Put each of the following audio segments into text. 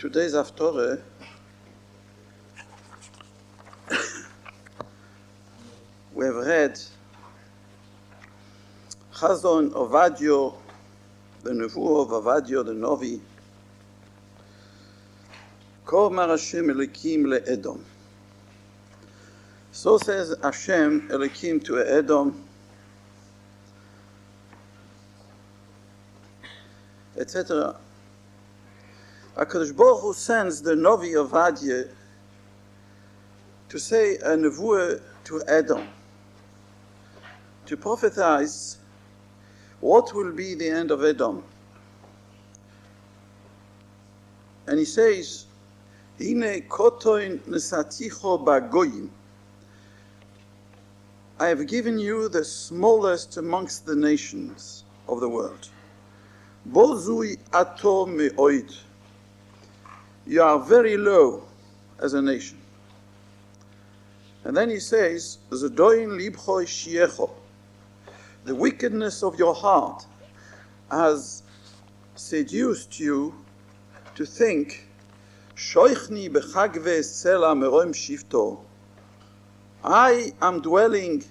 today's Haftorah, we have read Chazon Ovadio, the Nevuah of Ovadio, the Novi, Kor Mar Hashem Elokim le'Edom. So says Hashem Elokim to Edom, etc. HaKadosh Baruch Hu sends the Novi Ovadia to say a Nevuah to Edom, to prophesize what will be the end of Edom. And he says, Hine kotoin nesaticho bagoyim. I have given you the smallest amongst the nations of the world. Bozui ato me'oid. You are very low as a nation. And then he says, Zodoin libcho shiecho. The wickedness of your heart has seduced you to think, Shoichni bechagve sela meroim shifto. I am dwelling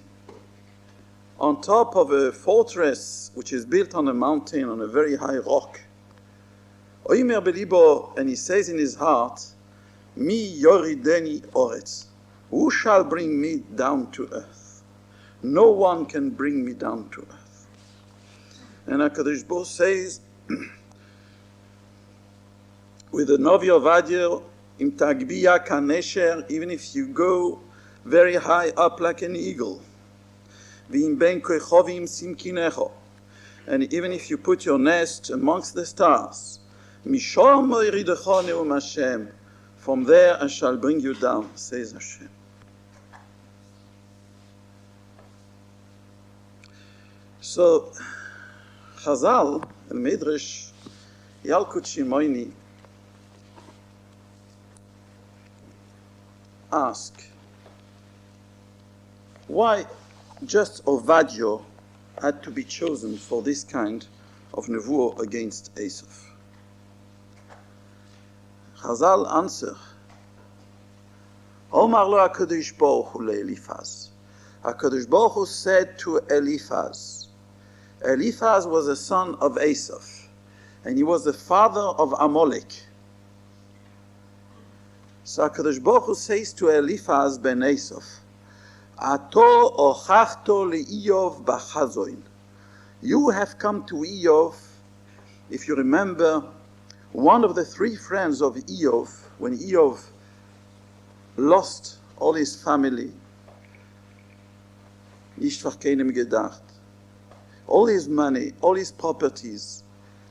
on top of a fortress which is built on a mountain, on a very high rock. Oimer belibo, and he says in his heart, Mi yorideni oretz. Who shall bring me down to earth? No one can bring me down to earth. And HaKadosh Baruch Hu says, with the Novi Ovadia, Im tagbiya kanesher, even if you go very high up like an eagle, V'im ben koichovim simkinecho, and even if you put your nest amongst the stars, Mishor moiridecho neum Hashem, from there I shall bring you down, says Hashem. So, Chazal, el Midrash, Yalkut Shimoini, ask, why just Ovadio had to be chosen for this kind of nevuah against Esav? Chazal answer, Omar lo HaKadosh Baruch Hu leElifaz. HaKadosh Baruch Hu said to Eliphaz. Eliphaz was a son of Esav, and he was the father of Amalek. So HaKadosh Baruch Hu says to Eliphaz ben Esav, Ato ochachto le'Iyov b'chazoin. You have come to Iyov. If you remember, one of the three friends of Iyov, when Iyov lost all his family, nicht vor keinem gedacht, all his money, all his properties,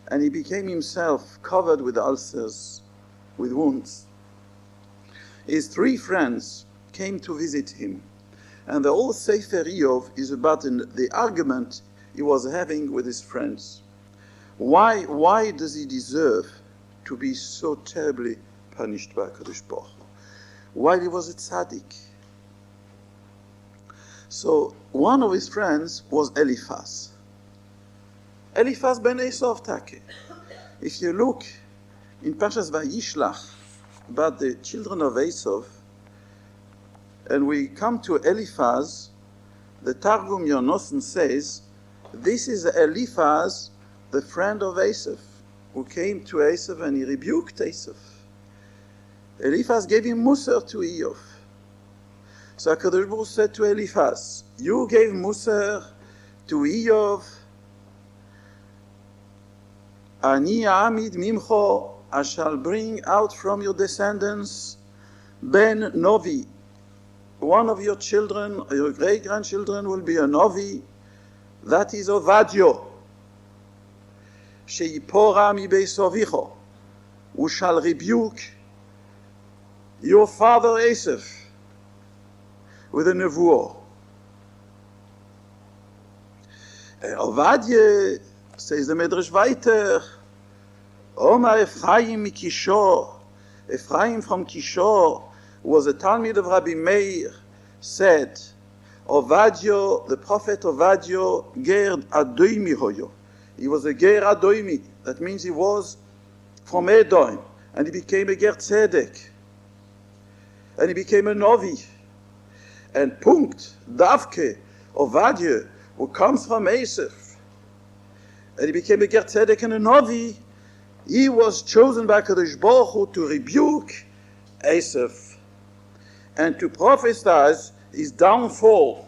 and he became himself covered with ulcers, with wounds. His three friends came to visit him, and the whole Sefer Iyov is about the argument he was having with his friends. Why does he deserve to be so terribly punished by HaKadosh Baruch Hu? While he was a tzaddik. So one of his friends was Eliphaz. Eliphaz ben Esav Take. If you look in Parshas Vayishlach about the children of Esav, and we come to Eliphaz, the Targum Yonosan says, this is Eliphaz, the friend of Esav, who came to Esav and he rebuked Esav. Eliphaz gave him Musar to Iyov. So HaKadosh Baruch Hu said to Eliphaz, you gave Musar to Iyov, Ani Amid Mimcho, I shall bring out from your descendants Ben Novi. One of your children, or your great-grandchildren, will be a Novi. That is Ovadio. Sheipora mi beisovicho. Who shall rebuke your father Esav with a nevuah. Ovadia, says the Midrash weiter, Omar Ephraim mikishor. Ephraim from Kishor was a Talmid of Rabbi Meir, said, Ovadio, the prophet Ovadio, ger adoimi hoyo. He was a ger adoimi. That means he was from Edom. and he became a Ger Tzedek, and he became a Novi. And Punkt, Davke, Ovadia, who comes from Asaph, and he became a Ger Tzedek and a Novi, he was chosen by Kadosh Baruch Hu to rebuke Asaph and to prophesy his downfall,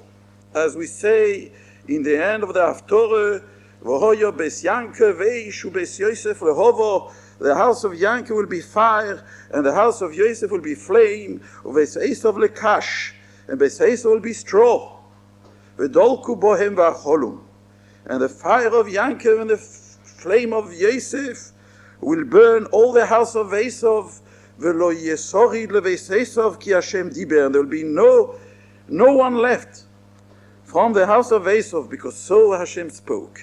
as we say in the end of the Haftorah, V'hoyo bes Yankov ve'ishu bes Yosef lehovo, the house of Yankov will be fire, and the house of Yosef will be flame, u'bes Esav lekash, and bes Esav will be straw, v'dolku bohem v'acholum, and the fire of Yankov and the flame of Yosef will burn all the house of Esav, v'lo yesorid leves Esav ki Hashem diber, and there will be no one left from the house of Esav, because so Hashem spoke.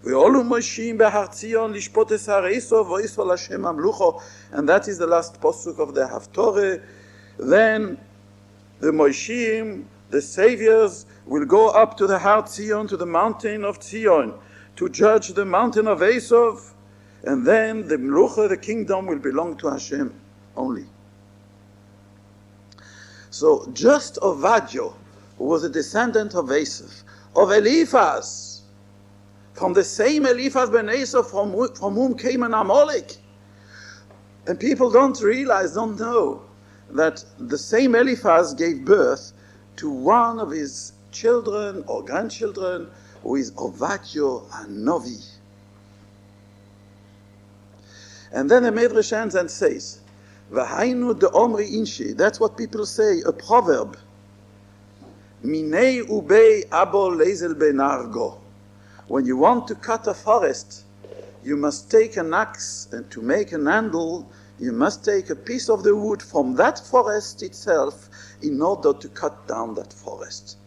V'olu Moshe behar Tzion lishpot es har Esav v'yisrael Hashem amlucho, and that is the last pasuk of the Haftorah. Then the Mosheim, the saviors, will go up to the Har Tzion, to the mountain of Tzion, to judge the mountain of Esav, and then the Mlucha, the kingdom, will belong to Hashem only. So just Ovadio, who was a descendant of Esav, of Eliphaz, from the same Eliphaz ben Esav from whom came an Amalek. And people don't know, that the same Eliphaz gave birth to one of his children or grandchildren, who is Ovadio Novi. And then the Medrash ends and says, V'hainu de omri inshi, that's what people say, a proverb. Minei ubei abo lezel benargo. When you want to cut a forest, you must take an axe, and to make an handle, you must take a piece of the wood from that forest itself in order to cut down that forest.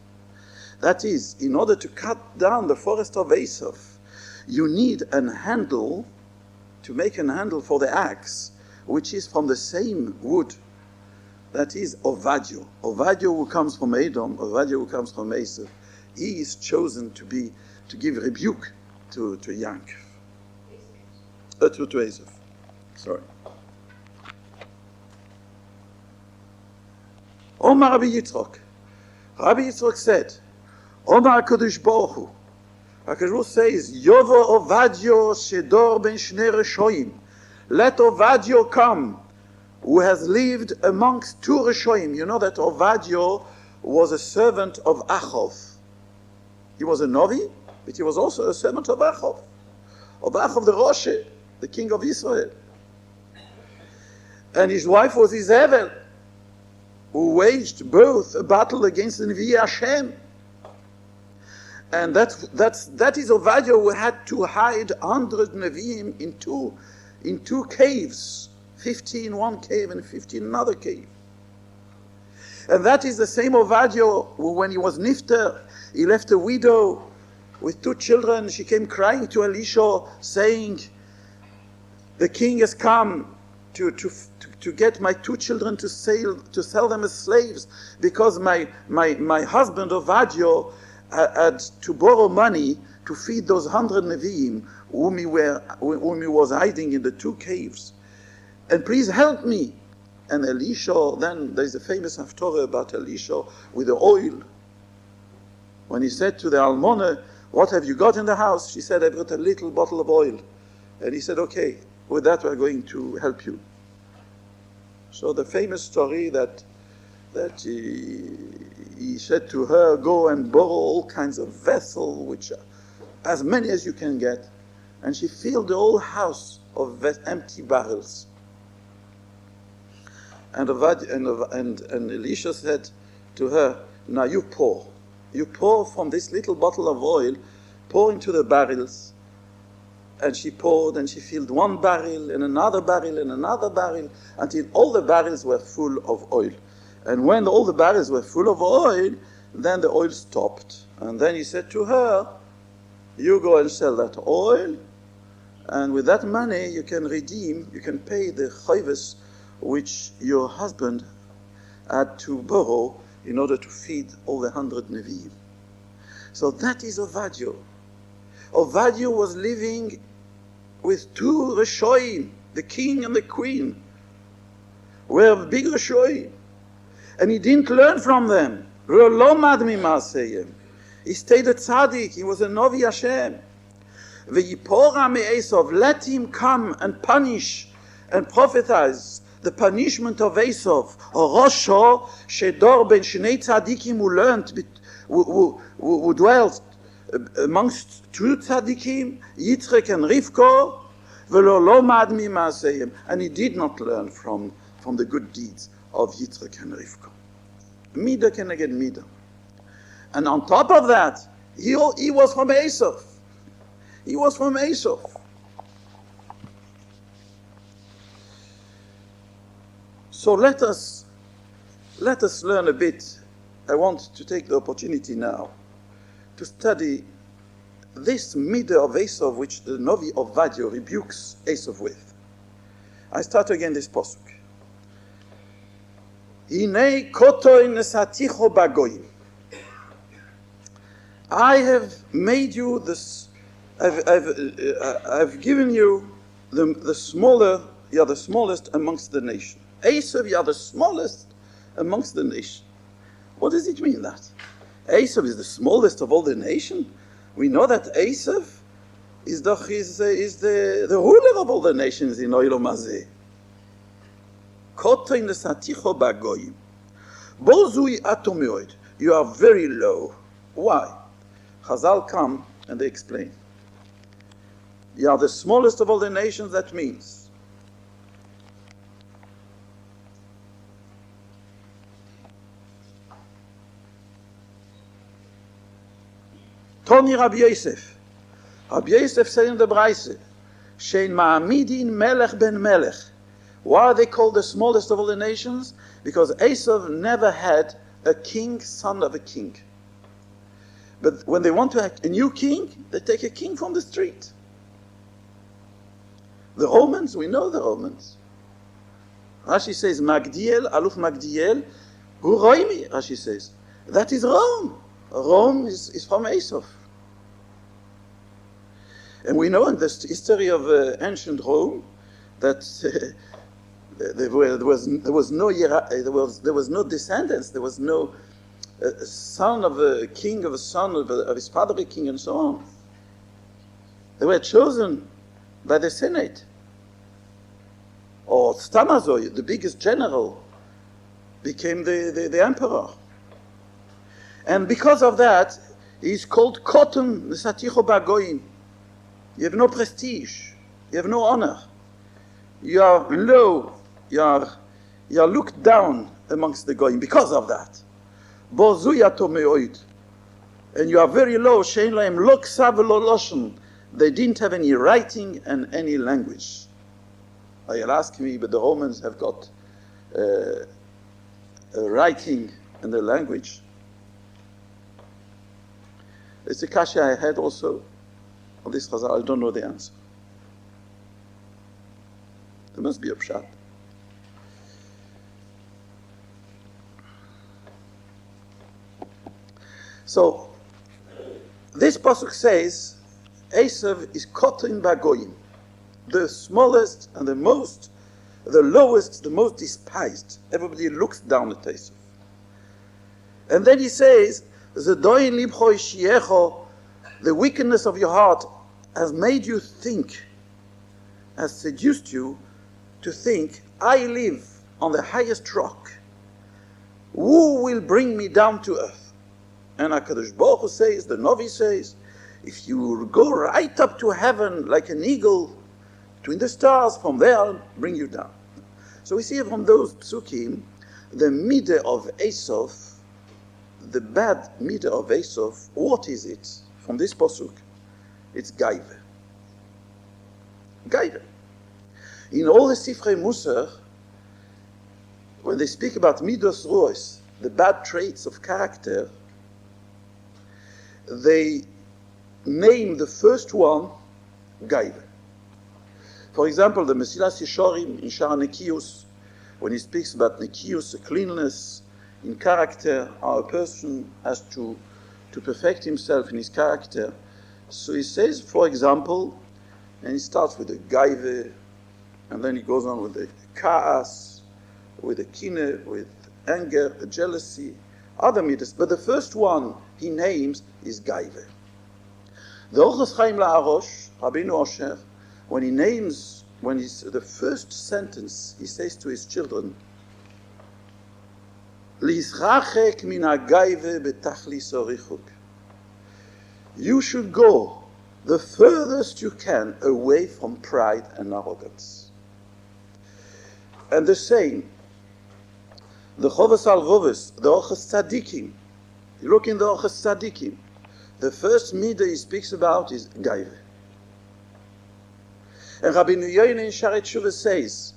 That is, in order to cut down the forest of Esav, you need an handle, to make an handle for the axe, which is from the same wood. That is Ovadio. Ovadio, who comes from Edom, Ovadio, who comes from Esav. He is chosen to give rebuke to Yankov. To Esav. Sorry. Omar Rabbi Yitzchok. Rabbi Yitzchok said, Omar HaKadosh Baruch Hu. HaKadosh Baruch Hu says, Yovo Ovadio Shedor ben Shnei Reshoim. Let Ovadio come, who has lived amongst two Reshoim. You know that Ovadio was a servant of Achov. He was a Novi, but he was also a servant of Achov the Rosh, the king of Israel. And his wife was Izebel, who waged both a battle against the Nevi Hashem. And that is Ovadio, who had to hide 100 Nevi'im in two caves, 50 in one cave and 50 in another cave. And that is the same Ovadio who, when he was Nifter, he left a widow with 2 children. She came crying to Elisha, saying, the king has come to get my 2 children to sell them as slaves, because my husband Ovadio had to borrow money to feed those 100 Nevi'im whom he was hiding in the 2 caves. And please help me. And Elisha, then there's a famous Haftorah about Elisha with the oil. When he said to the Almona, what have you got in the house? She said, I've got a little bottle of oil. And he said, okay, with that we're going to help you. So the famous story that he said to her, go and borrow all kinds of vessels, which as many as you can get. And she filled the whole house of empty barrels. And Elisha said to her, now you pour. You pour from this little bottle of oil, pour into the barrels. And she poured, and she filled one barrel, and another barrel, and another barrel, until all the barrels were full of oil. And when all the barrels were full of oil, then the oil stopped. And then he said to her, you go and sell that oil, and with that money you can pay the chayvus which your husband had to borrow in order to feed all the 100 Nevi'im. So that is Ovadio. Ovadio was living with 2 Reshoim, the king and the queen, were big Rishoyim, and he didn't learn from them. He stayed a tzaddik, he was a Novi Hashem. V'yipora me'Esav, let him come and punish and prophesize the punishment of Esav. Rosho shedor ben shnei tzaddikim, who learned, who dwelt amongst two tzaddikim, Yitzchak and Rivko, v'lo lomad mima'aseihem, and he did not learn from the good deeds of Yitzchak and Rivko. Mida keneged mida. And on top of that, he was from Esav. He was from Esav. So let us learn a bit. I want to take the opportunity now to study this midah of Esav, which the Novi Ovadia rebukes Esav with. I start again this pasuk. Hinei kotoi nesaticho bagoyim. I have made you this. I've given you the smaller. You are the smallest amongst the nation. Esav, you are the smallest amongst the nation. What does it mean that Esav is the smallest of all the nation? We know that Esav is the ruler of all the nations in Olam Hazeh. Kotoi nesaticho bagoyim. Bozui ato meod. You are very low. Why? Chazal come and they explain. You are the smallest of all the nations. That means Toni Rabbi Yosef. Rabbi Yosef said in the Braise, Shein ma'amidin melech ben melech. Why are they called the smallest of all the nations? Because Esav never had a king, son of a king. But when they want to have a new king, they take a king from the street. The Romans, we know the Romans. Rashi says, Magdiel, Aluf Magdiel, Hu Roimi, Rashi says. That is Rome. Rome is from Esav. And we know in the history of ancient Rome that there was no descendants, there was no son of a king of a son of his father a king, and so on. They were chosen by the Senate. Or Stamazoy, the biggest general, became the emperor. And because of that, he's called Koton Nesaticho Bagoyim. You have no prestige, you have no honor. You are low, you are looked down amongst the Goyim because of that. And you are very low. They didn't have any writing and any language. You'll ask me, but the Romans have got a writing and a language. It's a kasha I had also on this chazal. I don't know the answer. There must be a pshat. So, this pasuk says, Esav is kotin bagoyim, the smallest and the lowest, the most despised. Everybody looks down at Esav. And then he says, Zedoin libcho ishiecho, the wickedness of your heart has made you think, has seduced you to think, I live on the highest rock. Who will bring me down to earth? And HaKadosh Baruch Hu says, the Novi says, if you go right up to heaven like an eagle between the stars, from there I'll bring you down. So we see from those psukim, the midah of Esav, the bad midah of Esav. What is it? From this pasuk, it's gaive. Gaive. In all the Sifrei Musar, when they speak about midos ruos, the bad traits of character, they name the first one gaive. For example, the Mesilas Yesharim in Shara Nekius, when he speaks about Nekius, cleanliness in character, how a person has to perfect himself in his character. So he says, for example, and he starts with a gaive, And then he goes on with the ka'as, with the kine, with anger, the jealousy, other midas. But the first one he names is gaive. The Orchos Chaim La'arosh, Rabbeinu Osher, when he's the first sentence, he says to his children, Lizrachek min ha'gaive betachlis orichuk. You should go the furthest you can away from pride and arrogance. And the same, the Chovos HaLevavos, the Orchos Tzadikim. You look in the Orchos Tzadikim. The first midah he speaks about is gaive. And Rabbeinu Yoina in Sharet Shuvah says,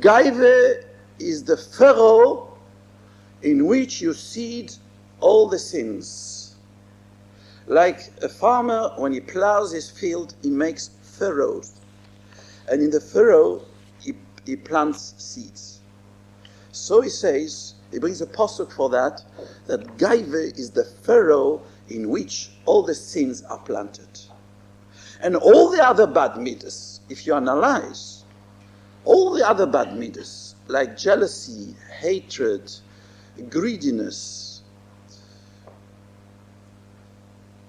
gaive is the furrow in which you seed all the sins. Like a farmer, when he plows his field, he makes furrows. And in the furrow, he plants seeds. So he says, he brings a pasuk for that gaive is the furrow in which all the sins are planted. And all the other bad midas, if you analyze, all the other bad midas, like jealousy, hatred, greediness,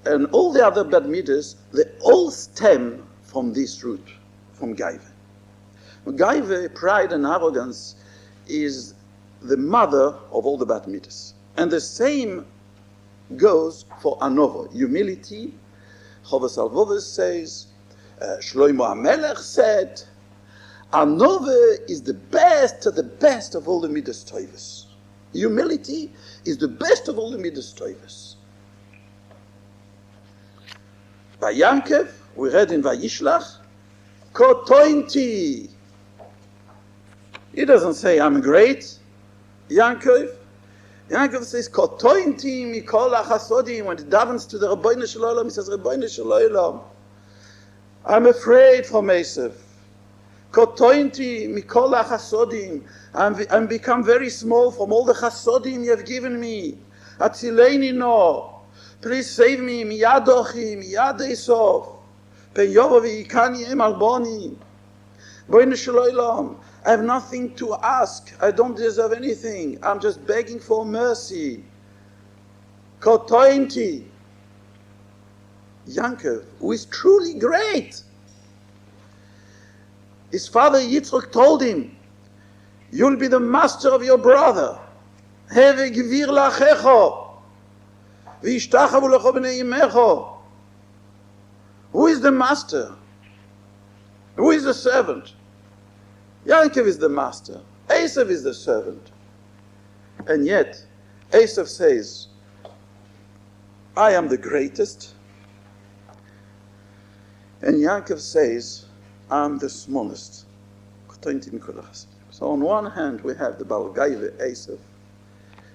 and all the other bad midas, they all stem from this root, from gaive. Gaive, pride and arrogance, is the mother of all the bad midas. And the same goes for anova, humility. Chovos HaLevavos says, Shlomo HaMelech said, anova is the best of all the midas toivos. Humility is the best of all the midas toivos. By Yankov, we read in Vayishlach, Kotointi. He doesn't say, I'm great. Yankov says, Kotointi mikol hachasodim. When it davens to the Rebbeinu Shel Olam, he says, Rebbeinu Shel Olam, I'm afraid from Esav. Kotointi mikol hachasodim. I'm become very small from all the chasodim you have given me. Atzileini no. Please save me. Miyad ochi, miyad Esav. Pen yovo v'yikani em alboni. Rebbeinu Shel Olam, I have nothing to ask. I don't deserve anything. I'm just begging for mercy. Kotointi. Yankov, who is truly great. His father Yitzchak told him, you'll be the master of your brother. Heve gvir lachecho. V'yishtachavu lecho b'nei imecho. Who is the master? Who is the servant? Yankov is the master. Esav is the servant. And yet, Esav says, I am the greatest. And Yankov says, I'm the smallest. So on one hand, we have the Baal Gaive, Esav,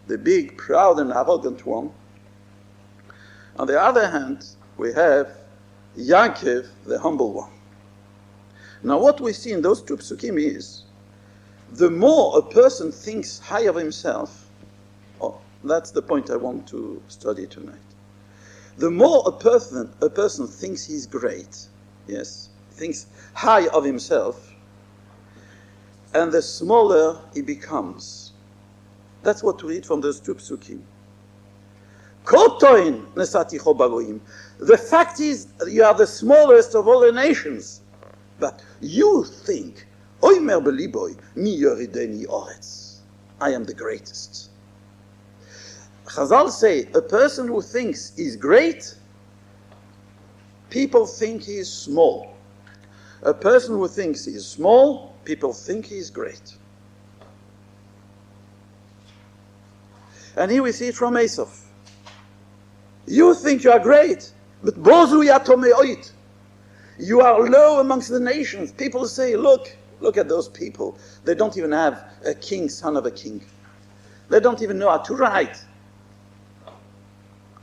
the big, proud, and arrogant one. On the other hand, we have Yankov, the humble one. Now what we see in those two psukim is, the more a person thinks high of himself, that's the point I want to study tonight. The more a person thinks he's great, yes, thinks high of himself, and the smaller he becomes. That's what we read from those two psukim. Kotoin nesaticho bagoim. The fact is, you are the smallest of all the nations. But you think, Oimer beliboy, mi yorideni oretz. I am the greatest. Chazal say, a person who thinks he's great, people think he is small. A person who thinks he is small, people think he is great. And here we see it from Esav. You think you are great, but bozu yatome oit. You are low amongst the nations. People say, look at those people. They don't even have a king, son of a king. They don't even know how to write,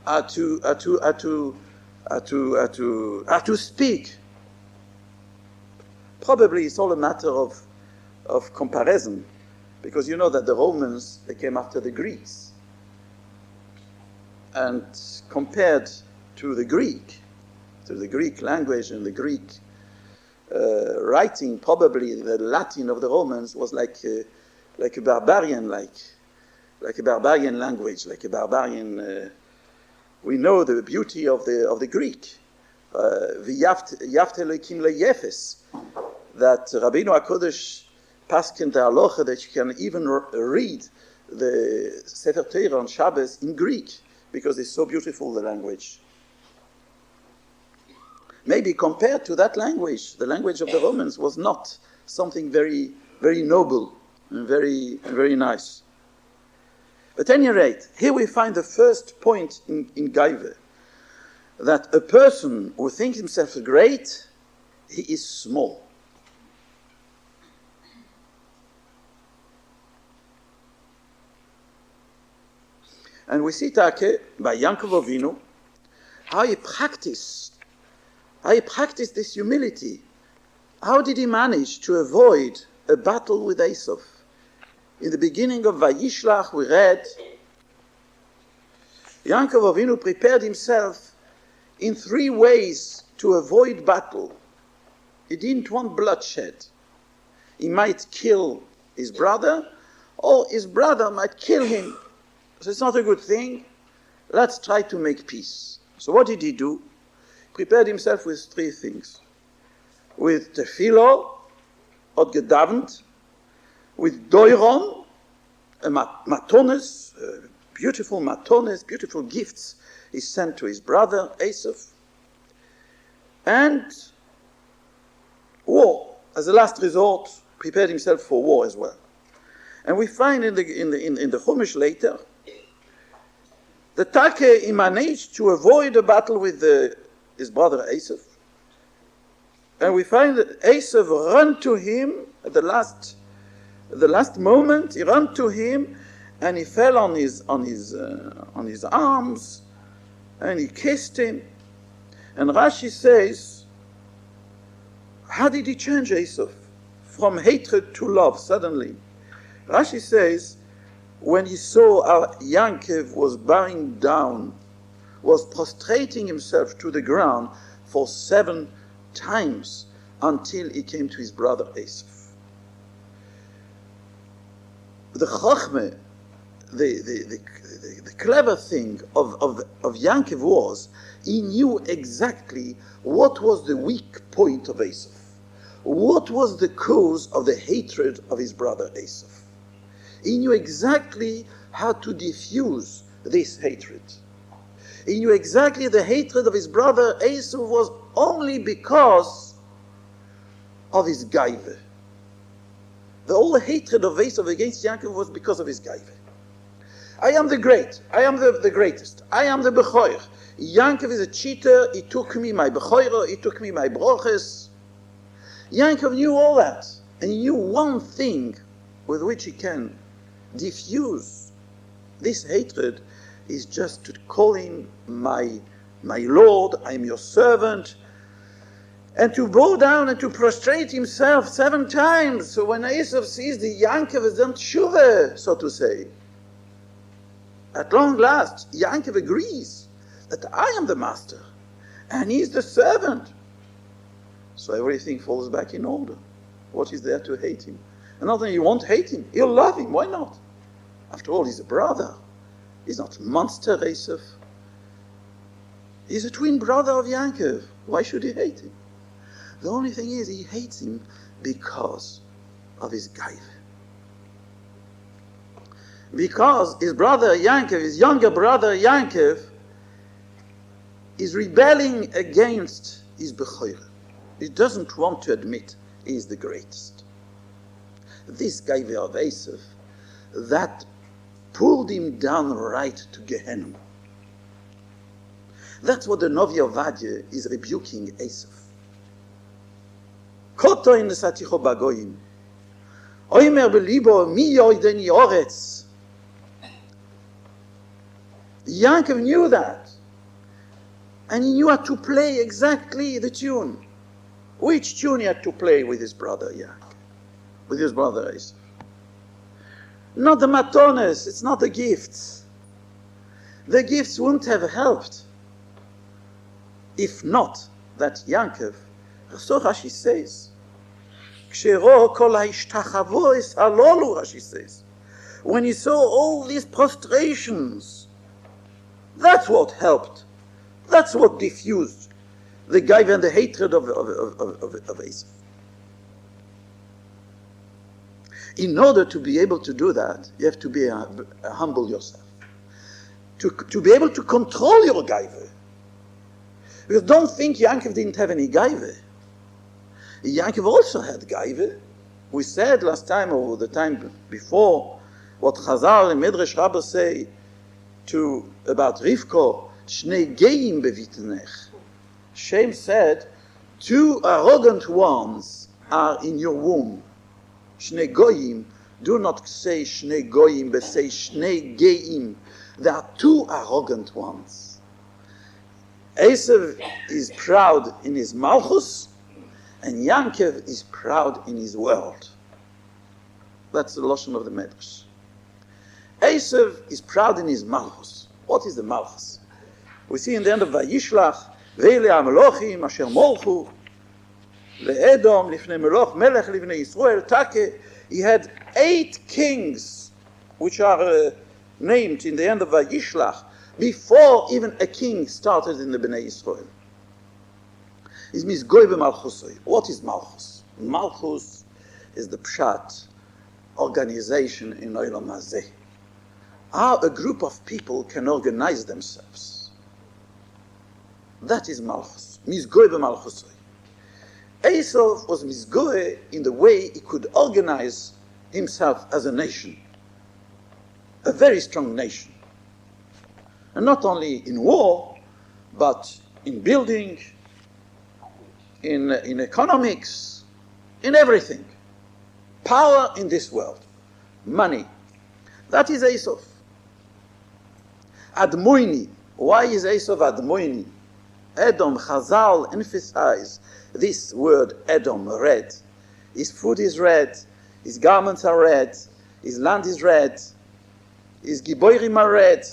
how to speak. Probably it's all a matter of comparison, because you know that the Romans, they came after the Greeks. And compared to the Greek language and the Greek writing, probably the Latin of the Romans was like a barbarian, like a barbarian language, like a barbarian. We know the beauty of the Greek. V'yaft Elokim le'yefes, that Rabbeinu HaKodesh paskin the halacha that you can even read the Sefer Torah on Shabbos in Greek because it's so beautiful, the language. Maybe compared to that language, the language of the Romans was not something very, very noble and very nice. At any rate, here we find the first point in Gaive, that a person who thinks himself great, he is small. And we see Take by Yaakov Avinu how he practiced this humility. How did he manage to avoid a battle with Esav? In the beginning of Vayishlach we read, Yaakov Avinu prepared himself in 3 ways to avoid battle. He didn't want bloodshed. He might kill his brother, or his brother might kill him. So it's not a good thing. Let's try to make peace. So what did he do? He prepared himself with 3 things. With tefillah, od gedavnt, with doiron, matones, beautiful matones, beautiful gifts he sent to his brother Esav, and war. As a last resort, prepared himself for war as well. And we find in the Chumash later, the Take, he managed to avoid a battle with his brother Esav. And we find that Esav ran to him at the last moment. He ran to him, and he fell on his arms, and he kissed him. And Rashi says, how did he change Esav from hatred to love suddenly? Rashi says, when he saw how Yaakov was bowing down, was prostrating himself to the ground for 7 times until he came to his brother Esav. The chachme, the clever thing of Yaakov was, he knew exactly what was the weak point of Esav. What was the cause of the hatred of his brother Esav? He knew exactly how to diffuse this hatred. He knew exactly the hatred of his brother Esav was only because of his gaive. The whole hatred of Esav against Yaakov was because of his gaive. I am the great. I am the greatest. I am the Bechoyer. Yaakov is a cheater. He took me my Bechoyer. He took me my broches. Yaakov knew all that. And he knew one thing with which he can diffuse this hatred is just to call him my Lord, I am your servant, and to bow down and to prostrate himself 7 times. So when Esav sees the Yaakov has done tshuva, so to say, at long last, Yaakov agrees that I am the master and he's the servant. So everything falls back in order. What is there to hate him? And not only you won't hate him, you'll love him. Why not? After all, he's a brother. He's not monster Esav. He's a twin brother of Yaakov. Why should he hate him? The only thing is, he hates him because of his gaiv. Because his brother Yaakov, his younger brother Yaakov, is rebelling against his Bechoyer. He doesn't want to admit he is the greatest. This gaiv of Esav, that pulled him down right to Gehenna. That's what the Novi Ovadia is rebuking Esav. Koto in Saticho Bagoyim. Oimer belibo mi yoideni oretz. Yaakov knew that. And he knew how to play exactly the tune. Which tune he had to play with his brother Yaakov, with his brother Esav. Not the matones, it's not the gifts. The gifts wouldn't have helped if not that Yaakov So Rashi says, Kshero kol ha'ishtachavois halolu, Rashi says. When he saw all these prostrations, that's what helped. That's what diffused the gaiva and the hatred of Esav. In order to be able to do that, you have to be humble yourself. To be able to control your gaiva. Because don't think Yankov didn't have any gaiva. Yankov also had gaiva. We said last time, or the time before, what Chazal and Medrash Rabbah say about Rivko, Shnei geim bevitnech. Shem said, 2 arrogant ones are in your womb. Shnei goyim, do not say Shnei goyim, but say Shnei geim. There are 2 arrogant ones. Esav is proud in his malchus, and Yankov is proud in his world. That's the lashon of the Medrash. Esav is proud in his malchus. What is the malchus? We see in the end of Vayishlach, Ve'ele ha'melochim asher molchu le'edom lifnei meloch melech lifnei Yisrael take. He had 8 kings, which are named in the end of Vayishlach, before even a king started in the Bnei Yisrael. Is misgoy b'malchusoi. What is malchus? Malchus is the pshat, organization in Olam Hazeh. How a group of people can organize themselves. That is malchus. Misgoy b'malchusoi. Esav was misgoy in the way he could organize himself as a nation. A very strong nation. And not only in war, but in building, in economics, in everything. Power in this world. Money. That is Esav. Admoini. Why is Esav Admoini? Edom, Chazal emphasize this word Edom, red. His food is red, his garments are red, his land is red, his giborim are red,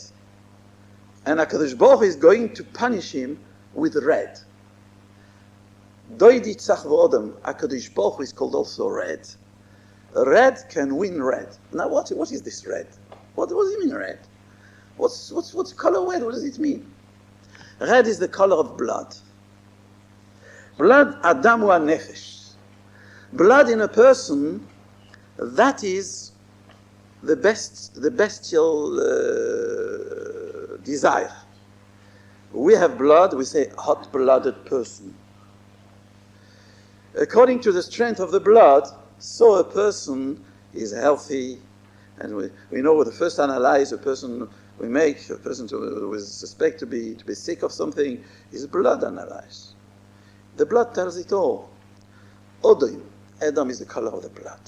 and HaKadosh Baruch Hu is going to punish him with red. Doidi tzach v'odem, HaKadosh Baruch Hu is called also red. Red can win red. Now what is this red? What does it mean red? What's color red? What does it mean? Red is the color of blood. Blood, Adam wa nefesh. Blood in a person, that is the bestial desire. We have blood, we say hot-blooded person. According to the strength of the blood, so a person is healthy, and we know the first analyze a person we make, a person who is suspected to be sick of something, is blood analyzed. The blood tells it all. Odom, Adam is the color of the blood.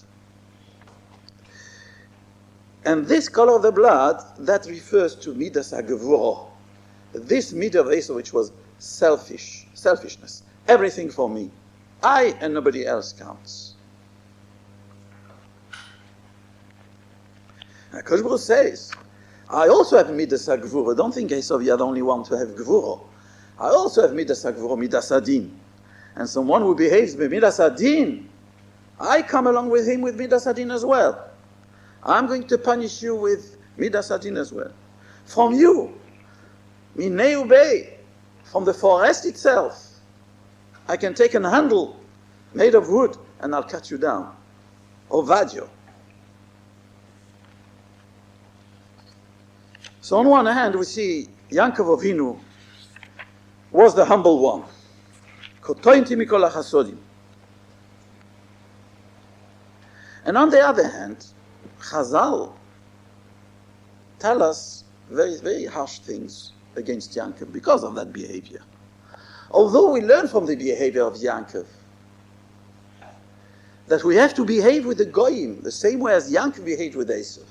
And this color of the blood, that refers to Midas HaGevuro. This midah of Esav, which was selfishness. Everything for me. I and nobody else counts. Now, Kosh Baruch says, I also have Midas HaGevuro. Don't think Esav, you're the only one to have Gevuro. I also have Midas HaGevuro, Midas Adin. And someone who behaves with Midas Adin, I come along with him with Midas Adin as well. I'm going to punish you with Midas Adin as well. From you, Minei Ubei, from the forest itself, I can take a handle made of wood and I'll cut you down. Ovadio. So on one hand, we see Yaakov Avinu was the humble one. Kotointi mikol hachasodim. And on the other hand, Chazal tell us very, very harsh things against Yaakov because of that behavior. Although we learn from the behavior of Yaakov that we have to behave with the Goyim the same way as Yaakov behaved with Esav.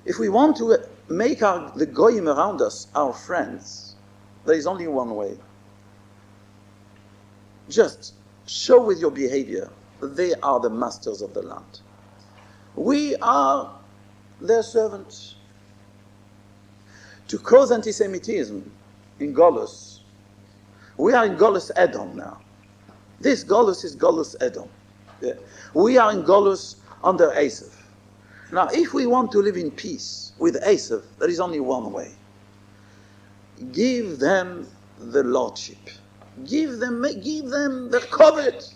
If we want to make the Goyim around us our friends, there is only one way. Just show with your behavior that they are the masters of the land. We are their servants. To cause anti-Semitism in Golus, we are in Golus Edom now. This Golus is Golus Edom. Yeah. We are in Golus under Esav. Now, if we want to live in peace with Esav, there is only one way. Give them the lordship. Give them the covet.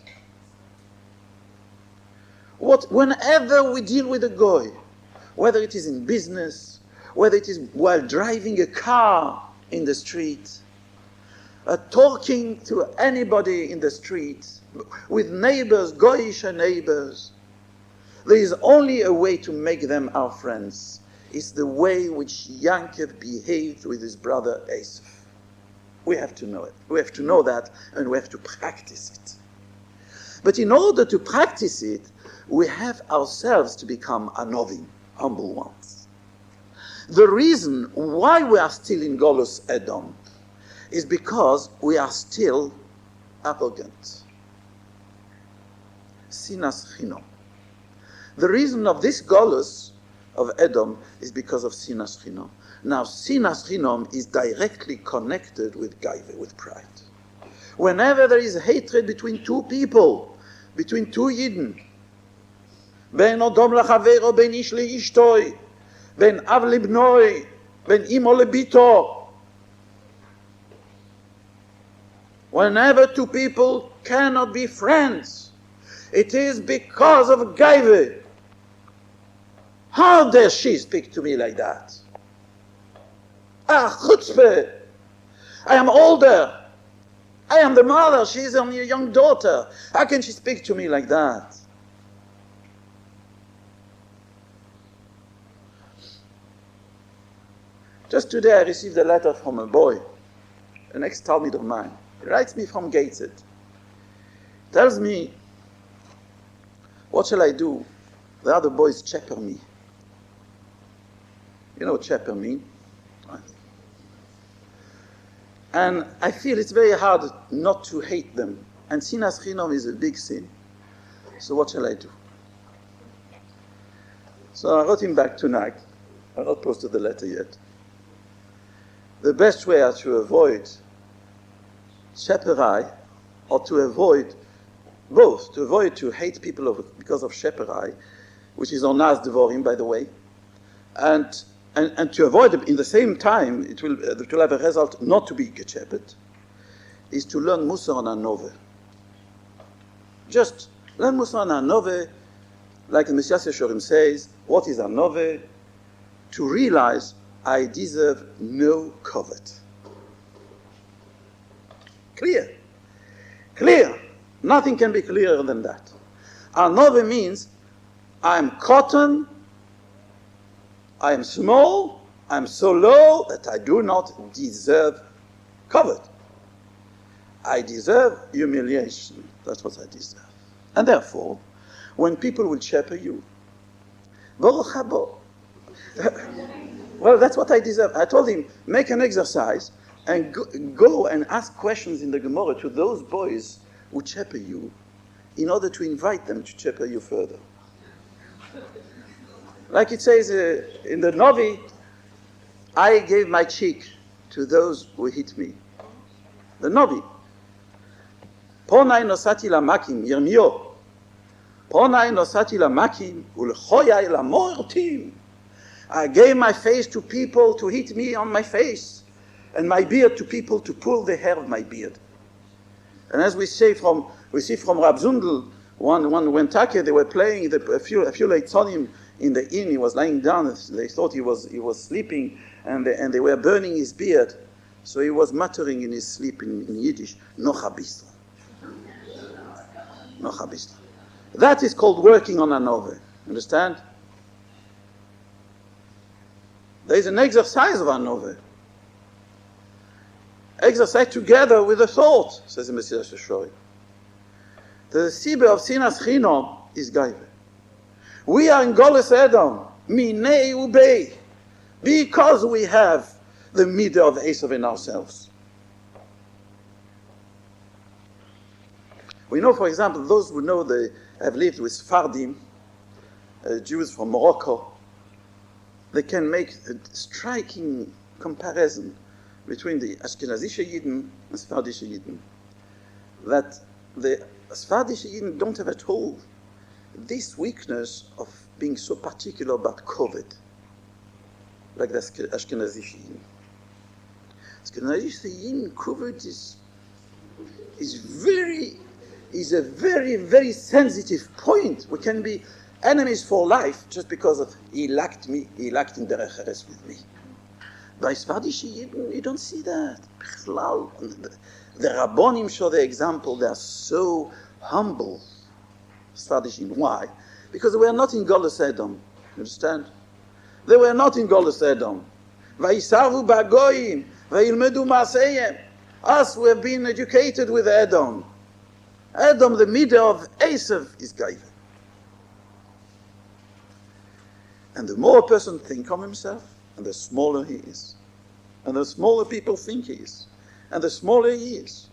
Whenever we deal with a goy, whether it is in business, whether it is while driving a car in the street, talking to anybody in the street, with neighbors, goyish neighbors, there is only a way to make them our friends. It's the way which Yankov behaved with his brother Esav. We have to know it. We have to know that, and we have to practice it. But in order to practice it, we have ourselves to become anovim, humble ones. The reason why we are still in Golus Edom is because we are still arrogant. Sinas Chinom. The reason of this Golus of Edom is because of Sinas Chinom. Now, Sinas Chinom is directly connected with Gaive, with pride. Whenever there is hatred between two people, between two Yidden, Ben Odom lachavero, ben ish leishtoi, ben av libnoi, ben imo lebito. Whenever two people cannot be friends, it is because of Gaive. How dare she speak to me like that? Ah, chutzpah! I am older. I am the mother. She is only a young daughter. How can she speak to me like that? Just today I received a letter from a boy, an ex-Talmid of mine. He writes me from Gateshead. Tells me, what shall I do? The other boys chapper me. You know what chapper mean? And I feel it's very hard not to hate them. And sinas chinom is a big sin. So what shall I do? So I wrote him back tonight. I've not posted the letter yet. The best way is to avoid sheperai, or to avoid both, to avoid to hate people because of sheperai, which is onas devorim, by the way, and to avoid it in the same time, it will have a result not to be gechepet, is to learn Musar and Anove. Just learn Musar and Anove, like the Messiah Shorim says, what is Anove? To realize I deserve no covet. Clear. Clear. Nothing can be clearer than that. Anove means I am cotton, I am small, I am so low that I do not deserve covet. I deserve humiliation. That's what I deserve. And therefore, when people will shepherd you, Baruch habo. Well, that's what I deserve. I told him, make an exercise and go and ask questions in the Gemara to those boys who shepherd you in order to invite them to shepherd you further. Like it says in the Novi, I gave my cheek to those who hit me. The Novi. Ponai nosati lamakim, Yirmiyo. Ponai nosati lamakim, ulchoyai lamortim. I gave my face to people to hit me on my face, and my beard to people to pull the hair of my beard. And as we see from Rab Zundel, when Take, they were playing a few leitzonim in the inn. He was lying down. They thought he was sleeping, and they were burning his beard. So he was muttering in his sleep in Yiddish, Nocha Bistra. Nocha Bistra. That is called working on Anove. Understand? There is an exercise of Anove. Exercise together with a thought, says the Messiah Shoshori. The Sibbe of Sinas Chinom is Gaive. We are in Golus Edom, Minei Ubei, because we have the midah of Esav in ourselves. We know, for example, those who know they have lived with Fardim, Jews from Morocco, they can make a striking comparison between the Ashkenazi Yidden and Sephardi Yidden. That the Sephardic Yidden don't have at all this weakness of being so particular about COVID, like the Ashkenazi Yidden. Ashkenazi Yidden, COVID is a very, very sensitive point. We can be enemies for life just because of he liked me, he liked in Derech Eretz with me. By Sephardic Yidden, you don't see that. The Rabbonim show the example. They are so humble. Sephardic Yidden. Why? Because they were not in Golus Edom. You understand? They were not in Golus Edom. Vayisavu ba'goyim, vayilmedu ma'aseyem. Us, we have been educated with Edom. Edom, the midah of Esav, is Gaiva. And the more a person thinks of himself, and the smaller he is. And the smaller people think he is. And the smaller he is.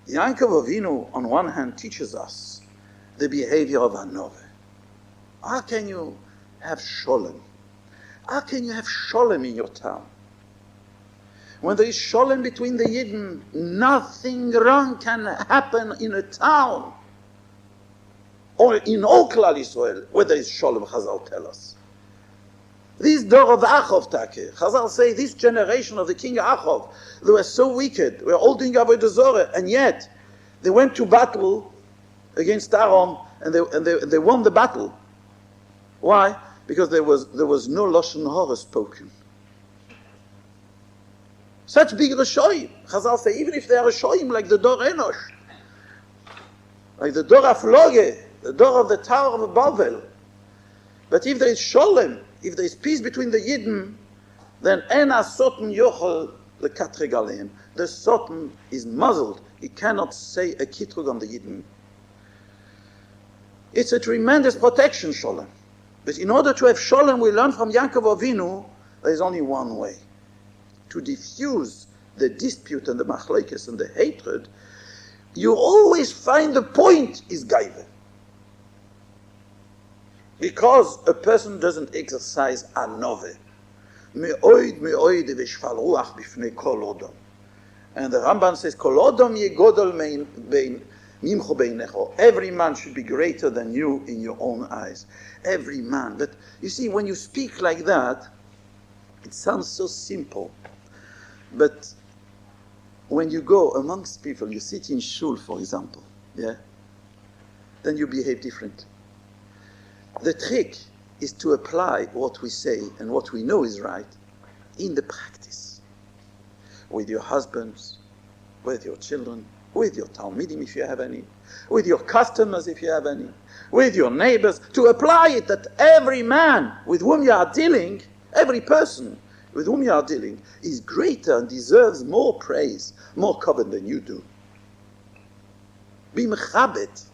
Yaakov Avinu, on one hand, teaches us the behavior of Anove. How can you have sholem? How can you have sholem in your town? When there is sholem between the Yidden, nothing wrong can happen in a town. Or in all Klal Yisrael, where there is sholem, Chazal tell us. This door of Achov Take, Chazal say, this generation of the king Achov, they were so wicked, they were all doing Avodah Zorah, and yet they went to battle against Aram, and they won the battle. Why? Because there was no Lashon Hara spoken. Such big Rishoyim. Chazal say, even if they are Rishoyim like the Dor Enosh, like the Dor Afloge, the door of the Tower of Babel. But if there is Sholem, if there is peace between the Yidden, then Ena Soten Yochel Lekat Regaleim. The Soten is muzzled. He cannot say a kitrug on the Yidden. It's a tremendous protection, Sholem. But in order to have Sholem, we learn from Yaakov Avinu, there is only one way. To diffuse the dispute and the machlokes and the hatred, you always find the point is Gaiva. Because a person doesn't exercise anove. Me'oid v'shfal ruach b'fnei kol odom. And the Ramban says, kol odom yegodol mimcho beinecho. Every man should be greater than you in your own eyes. Every man. But you see, when you speak like that, it sounds so simple. But when you go amongst people, you sit in shul, for example, yeah, then you behave differently. The trick is to apply what we say and what we know is right in the practice. With your husbands, with your children, with your talmidim if you have any, with your customers if you have any, with your neighbors, to apply it that every man with whom you are dealing, every person with whom you are dealing is greater and deserves more praise, more covet than you do. Be mechabet.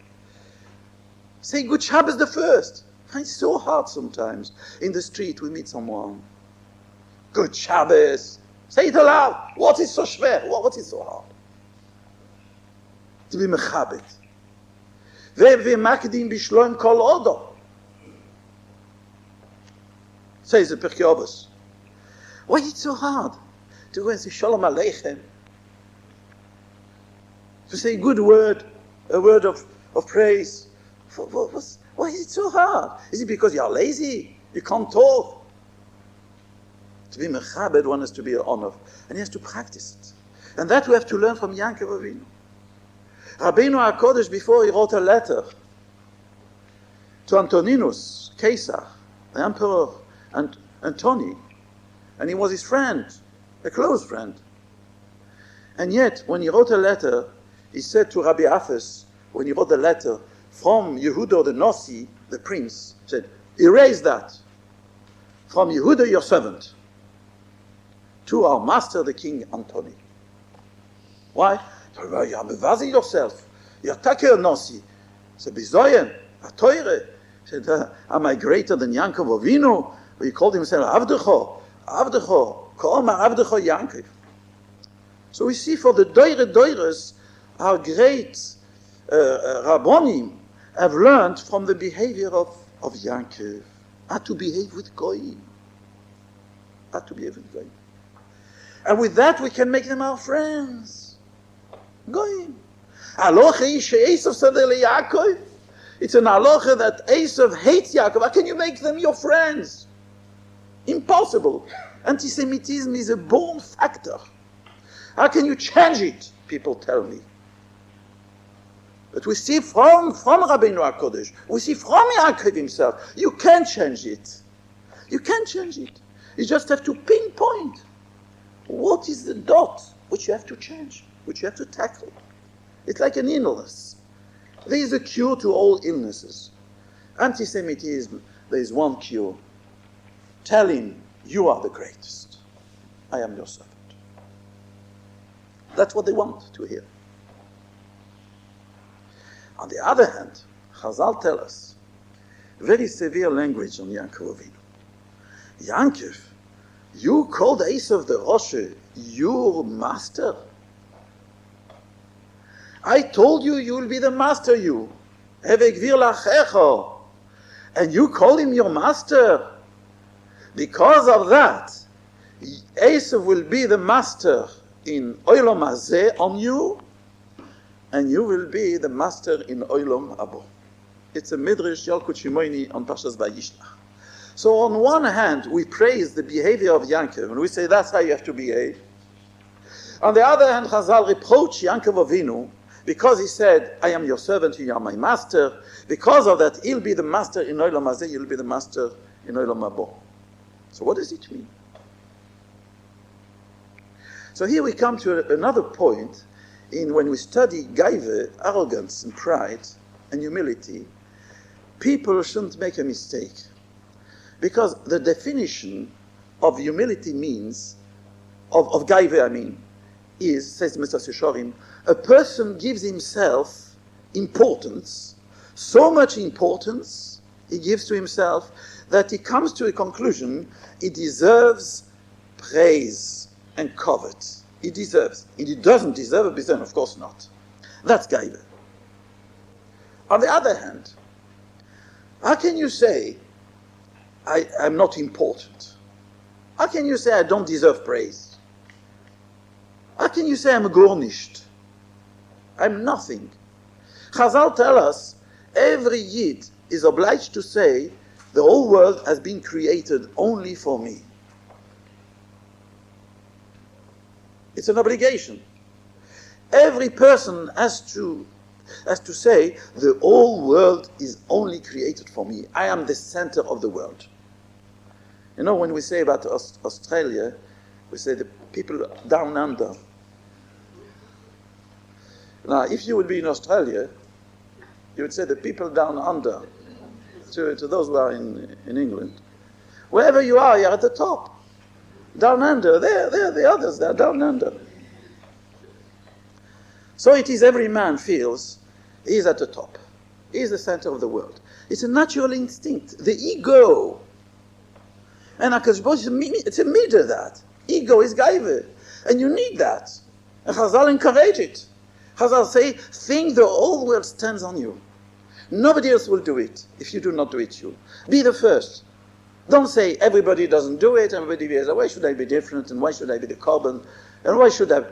Say good Shabbos the first. It's so hard sometimes. In the street we meet someone. Good Shabbos. Say it aloud. What is so schwer? What is so hard? To be mechabet. Ve'makdim bishloim kol odo. Says the Pirkei Avos. Why is it so hard to go and say Shalom Aleichem? To say a good word, a word of praise. Why is it so hard? Is it because you are lazy? You can't talk? To be mechabed, one has to be honored. And he has to practice it. And that we have to learn from Yaakov Avinu. Rabbeinu HaKodesh, before he wrote a letter to Antoninus, Caesar, the emperor, and Antony, and he was his friend, a close friend. And yet, when he wrote a letter, he said to Rabbi Afes, when he wrote the letter, from Yehuda the Nasi, the prince, said, erase that. From Yehuda, your servant, to our master, the king Antony. Why? You are bevazing yourself. You are taker Nasi. Said, Bizoyen, a Toire. Said, am I greater than Yaakov Avinu? He called himself Avdecho. Avdecho. Ka'omar Avdecho Yaakov. So we see for the Doires, our great Rabbonim have learned from the behavior of Yaakov how to behave with Goyim. How to behave with Goyim. And with that we can make them our friends. Goyim. Halacha is she'Esav said le Yaakov. It's an halacha that Esav hates Yaakov. How can you make them your friends? Impossible. Anti-Semitism is a born factor. How can you change it? People tell me. But we see from Rabbeinu HaKodesh, we see from Yaakov himself, you can't change it. You can't change it. You just have to pinpoint what is the dot which you have to change, which you have to tackle. It's like an illness. There is a cure to all illnesses. Anti-Semitism, there is one cure. Tell him, you are the greatest. I am your servant. That's what they want to hear. On the other hand, Chazal tell us very severe language on Yaakov Avinu. Yaakov, you called Esav the Rosh your master. I told you you will be the master, you. And you call him your master. Because of that, Esav will be the master in Olam Hazeh on you, and you will be the master in Olam Habo. It's a Midrash Yalkut Shimoini on Parshas Vayishlach. So on one hand, we praise the behavior of Yaakov, and we say that's how you have to behave. On the other hand, Chazal reproach Yaakov Avinu because he said, I am your servant, you are my master. Because of that, he'll be the master in Olam Hazeh, you'll be the master in Olam Habo. So what does it mean? So here we come to another point in when we study gaiva, arrogance and pride and humility, people shouldn't make a mistake. Because the definition of humility means, of gaiva is, says Mr. Sishorim, a person gives himself importance, so much importance he gives to himself that he comes to a conclusion he deserves praise and covet. He deserves. He doesn't deserve a bizon, of course not. That's gaiva. On the other hand, how can you say, I'm not important? How can you say I don't deserve praise? How can you say I'm gornished? I'm nothing. Chazal tell us every Yid is obliged to say the whole world has been created only for me. It's an obligation. Every person has to say the whole world is only created for me. I am the center of the world. You know, when we say about Australia, we say the people down under. Now, if you would be in Australia, you would say the people down under, to those who are in England. Wherever you are, you're at the top. Down under, they're the others, they're down under. So it is every man feels he is at the top. He is the center of the world. It's a natural instinct. The ego. And it's a midah that. Ego is gaiva. And you need that. And Chazal encourage it. Chazal say, think the whole world stands on you. Nobody else will do it if you do not do it you. Be the first. Don't say everybody doesn't do it, everybody says, why should I be different, and why should I be the carbon, and why should I...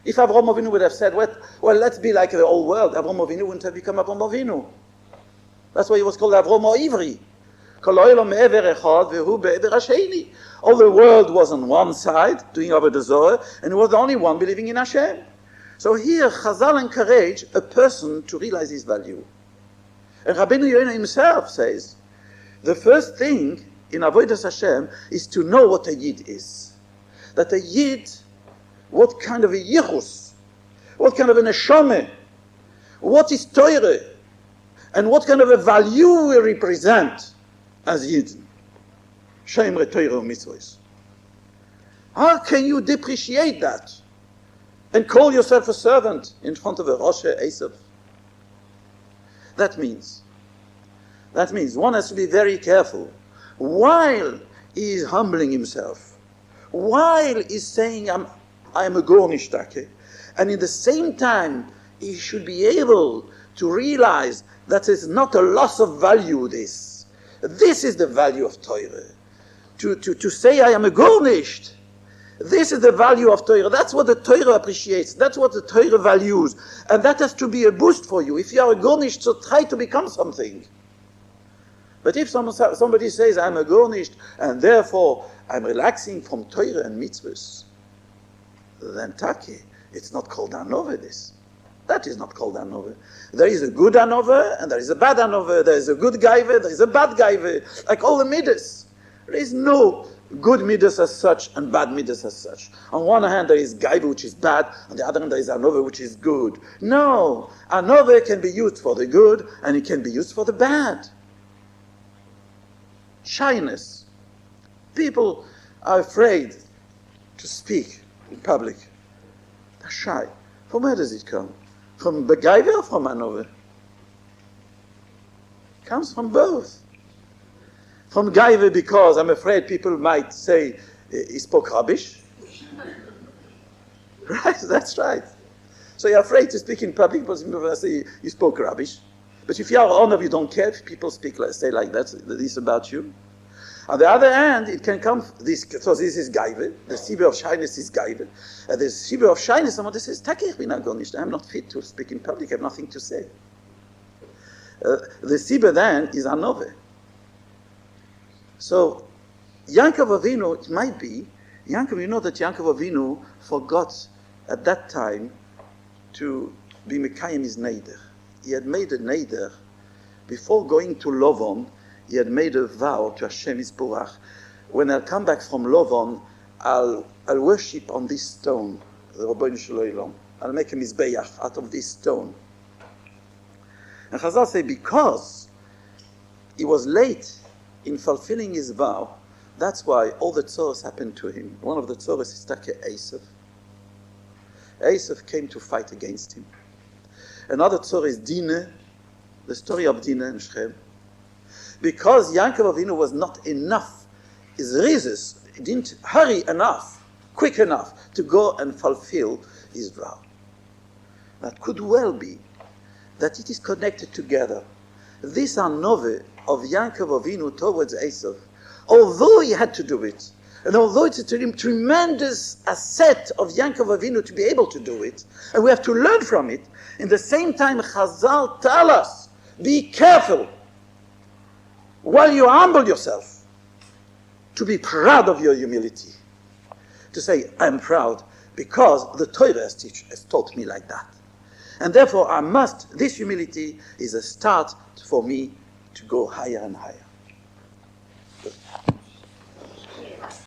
If Avraham Avinu would have said, well, let's be like the whole world, Avraham Avinu wouldn't have become Avraham Avinu. That's why he was called Avraham Ivri. All the world was on one side, doing Avodah Zorah, and he was the only one believing in Hashem. So here, Chazal encourage a person to realize his value. And Rabbeinu Yonah himself says, the first thing in Avodas Hashem is to know what a Yid is. That a Yid, what kind of a Yichus, what kind of a Neshama, what is Torah, and what kind of a value we represent as Yid. Sheimre Torah Mitzvos. How can you depreciate that and call yourself a servant in front of a Rosh Esav? That means one has to be very careful. While he is humbling himself, while he's saying, I'm a gornishtake, and in the same time, he should be able to realize that it's not a loss of value, this. This is the value of Torah. To say I am a gornisht, This is the value of Torah. That's what the Torah appreciates. That's what the Torah values. And that has to be a boost for you. If you are a Gornish, so try to become something. But if somebody says, I'm a Gornish, and therefore I'm relaxing from Torah and mitzvahs, then Taki, it's not called Anova, this. That is not called Anova. There is a good Anova, and there is a bad Anova. There is a good Gaiva, there is a bad Gaiva. Like all the Midas. There is no good Midas as such and bad Midas as such. On one hand, there is Gaiva, which is bad. On the other hand, there is Anova, which is good. No. Anova can be used for the good, and it can be used for the bad. Shyness. People are afraid to speak in public. They're shy. From where does it come? From Begaiva or from Anova? It comes from both. From Gaiva because I'm afraid people might say he spoke rubbish. Right, that's right. So you're afraid to speak in public because people say you spoke rubbish. But if you are honor, you don't care if people say like that, this about you. On the other hand, it can come, so this is Gaiva, the Sibur of shyness is Gaiva. And the Sibur of shyness, someone says, Takich bin Agonish, I'm not fit to speak in public, I have nothing to say. The Sibur then is Anove. So, Yaakov Avinu, it might be, you know that Yaakov Avinu forgot at that time to be Mekayim his Neider. He had made a Neider before going to Lovon. He had made a vow to Hashem Yisborach. When I come back from Lovon, I'll worship on this stone, the Rabbeinu Shalom. I'll make a mizbeach out of this stone. And Chazal say because he was late in fulfilling his vow, that's why all the tzoros happened to him. One of the tzoros is Take Esav. Esav came to fight against him. Another tzor is Dinah, the story of Dinah and Shechem. Because Yaakov Avinu was not enough, his reasons, he didn't hurry enough, quick enough to go and fulfill his vow. That could well be that it is connected together. This Anove of Yaakov Avinu towards Esav, although he had to do it, and although it's a tremendous asset of Yaakov Avinu to be able to do it, and we have to learn from it, in the same time Chazal tell us, be careful while you humble yourself, to be proud of your humility. To say, I'm proud because the Torah has taught me like that. And therefore this humility is a start for me to go higher and higher. Good.